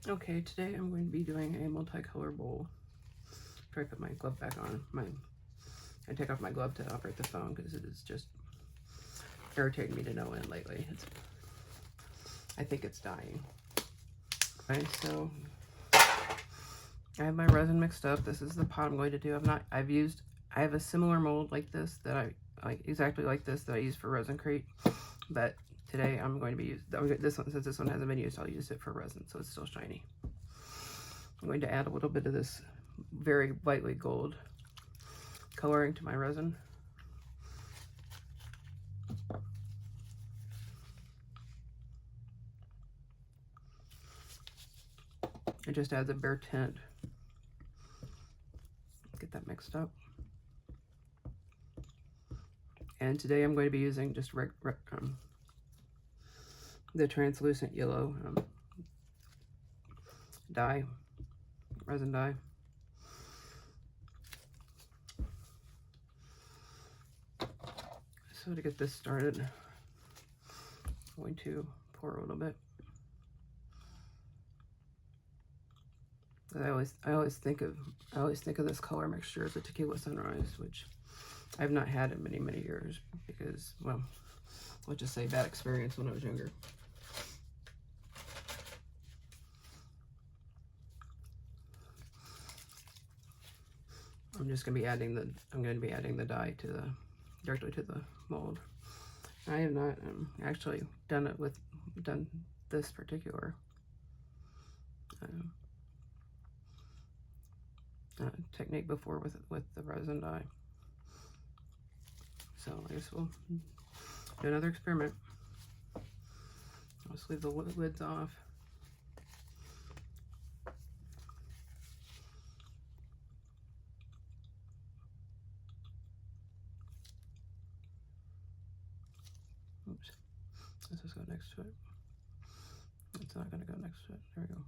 Okay, today I'm going to be doing a multicolor bowl. Try to put my glove back on. I take off my glove to operate the phone because it is just irritating me to no end lately. I think it's dying. Okay, so I have my resin mixed up. This is the pot I'm going to do. I have a similar mold like this that I like, exactly like this, that I use for resin crate, but today I'm going to be using this one. Since this one hasn't been used, I'll use it for resin, so it's still shiny. I'm going to add a little bit of this very lightly gold coloring to my resin. It just adds a bare tint. Get that mixed up. And today I'm going to be using just the translucent yellow dye, resin dye. So to get this started, I'm going to pour a little bit. I always think of this color mixture as a tequila sunrise, which I've not had in many years because, well, let's just say bad experience when I was younger. I'm going to be adding the dye directly to the mold. I have not actually done this particular technique before with the resin dye. So I guess we'll do another experiment. Let's leave the lids off. Oops. Let's just go next to it. It's not going to go next to it. There we go.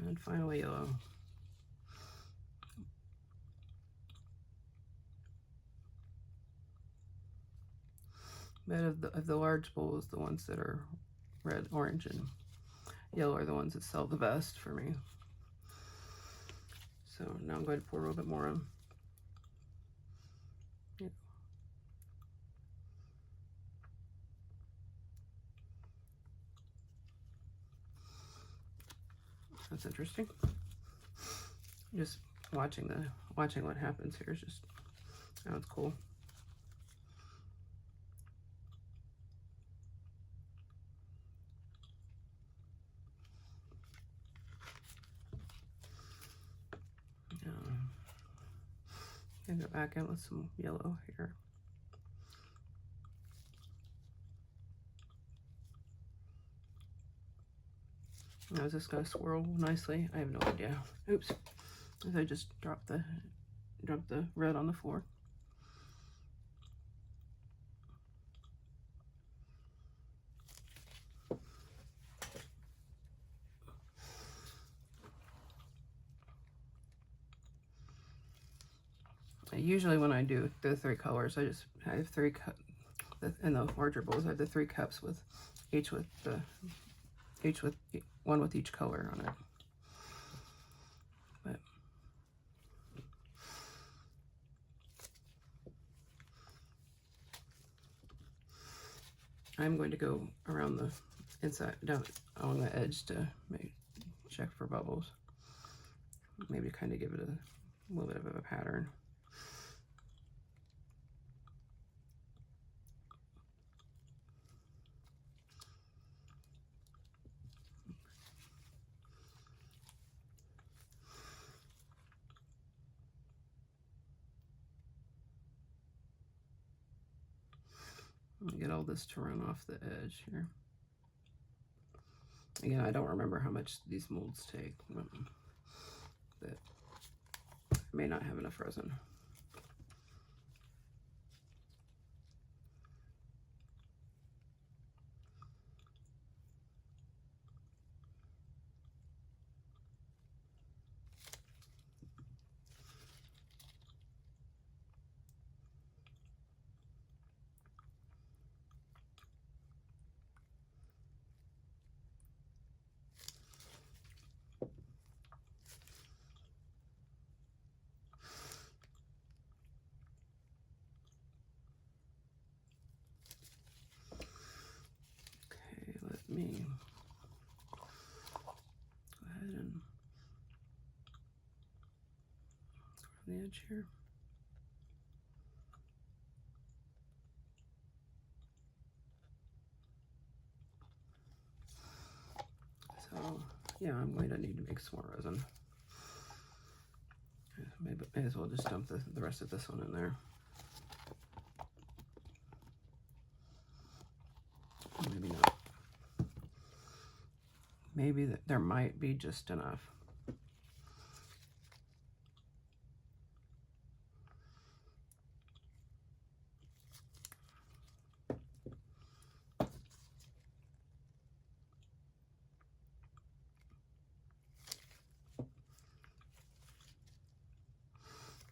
And finally, yellow. But of the large bowls, the ones that are red, orange, and yellow are the ones that sell the best for me. So now I'm going to pour a little bit more on. Yeah. That's interesting. Just watching what happens here is just sounds cool. And go back in with some yellow here. Now is this going to swirl nicely? I have no idea. Oops! As I just dropped the red on the floor. Usually when I do the 3 colors, I have 3 cups. In the larger bowls, I have the 3 cups with one with each color on it. But I'm going to go around the inside, down along the edge to check for bubbles. Maybe kind of give it a little bit of a pattern. Get all this to run off the edge here. Again, I don't remember how much these molds take, but I may not have enough resin. on the edge here. So yeah, I'm going to need to make some more resin. Maybe may as well just dump the rest of this one in there. Maybe not. Maybe there might be just enough.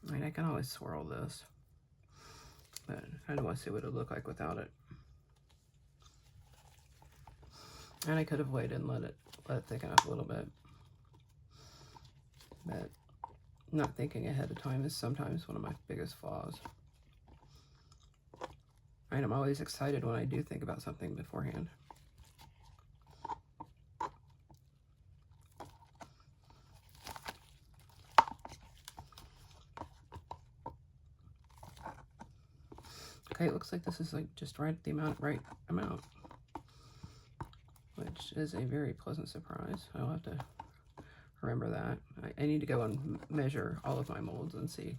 I mean, I can always swirl this, but I kind of want to see what it would look like without it. And I could have waited and let it thicken up a little bit. But not thinking ahead of time is sometimes one of my biggest flaws. And I'm always excited when I do think about something beforehand. Okay, it looks like this is like just right amount, which is a very pleasant surprise. I'll have to remember that. I need to go and measure all of my molds and see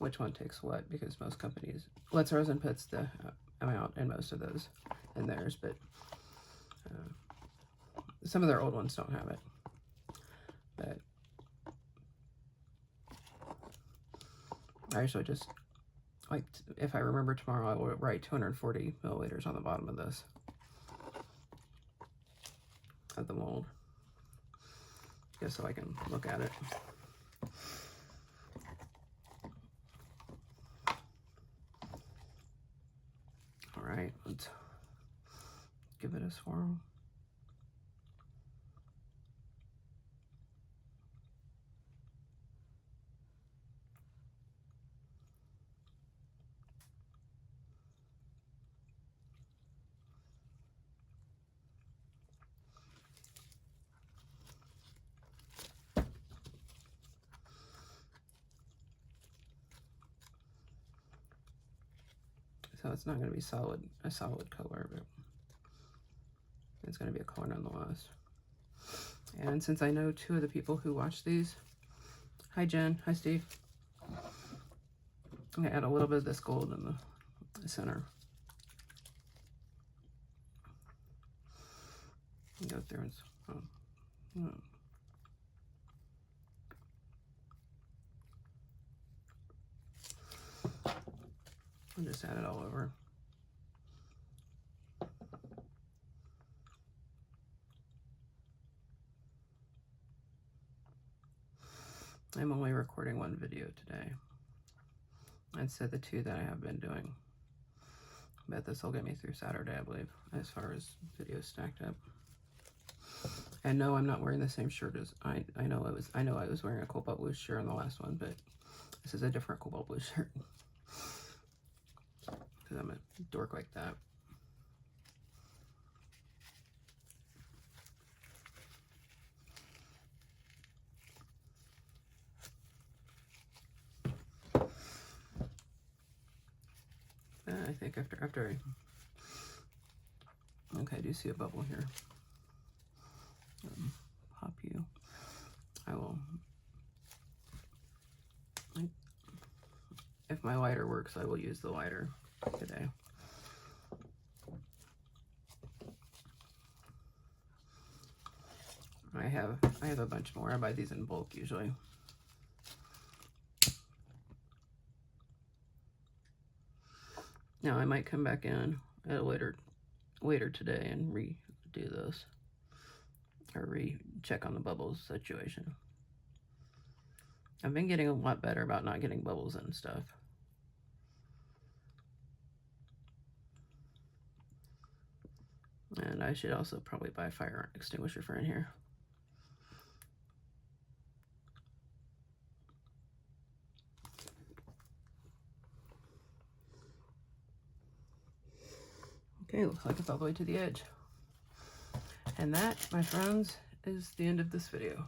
which one takes what, because most companies, Let's Resin puts the amount in most of those in theirs, but some of their old ones don't have it. But I usually just, like, if I remember tomorrow, I will write 240 milliliters on the bottom of this, of the mold, just so I can look at it. All right, let's give it a swirl. So it's not going to be a solid color, but it's going to be a color nonetheless. And since I know two of the people who watch these, hi Jen, hi Steve, I'm going to add a little bit of this gold in the center. Go through and I'll just add it all over. I'm only recording one video today instead of the two that I have been doing. But this will get me through Saturday, I believe, as far as videos stacked up. And no, I'm not wearing the same shirt as I know I was wearing a cobalt blue shirt on the last one, but this is a different cobalt blue shirt. Because I'm a dork like that. I think after okay, I do see a bubble here. Pop you. I will, if my lighter works, I will use the lighter today. I have a bunch more. I buy these in bulk usually. Now I might come back in at a later today and redo this, or recheck on the bubbles situation. I've been getting a lot better about not getting bubbles and stuff. And I should also probably buy a fire extinguisher for in here. Okay, looks like it's all the way to the edge. And that, my friends, is the end of this video.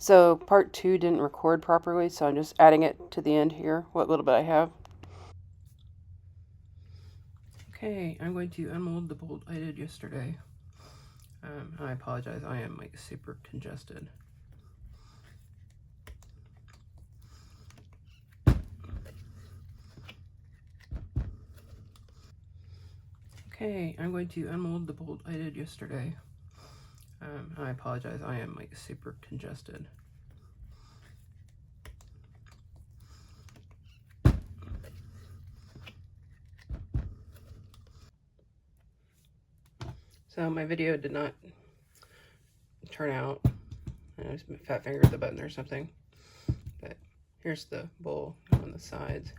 So part 2 didn't record properly, so I'm just adding it to the end here, what little bit I have. Okay, I'm going to unmold the bolt I did yesterday. I apologize, I am like super congested. Okay, I'm going to unmold the bolt I did yesterday. I apologize, I am like super congested. So my video did not turn out. I just fat fingered the button or something. But here's the bowl on the sides.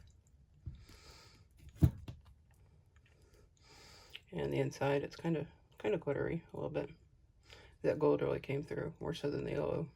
And the inside, it's kind of glittery a little bit. That gold really came through more so than the yellow.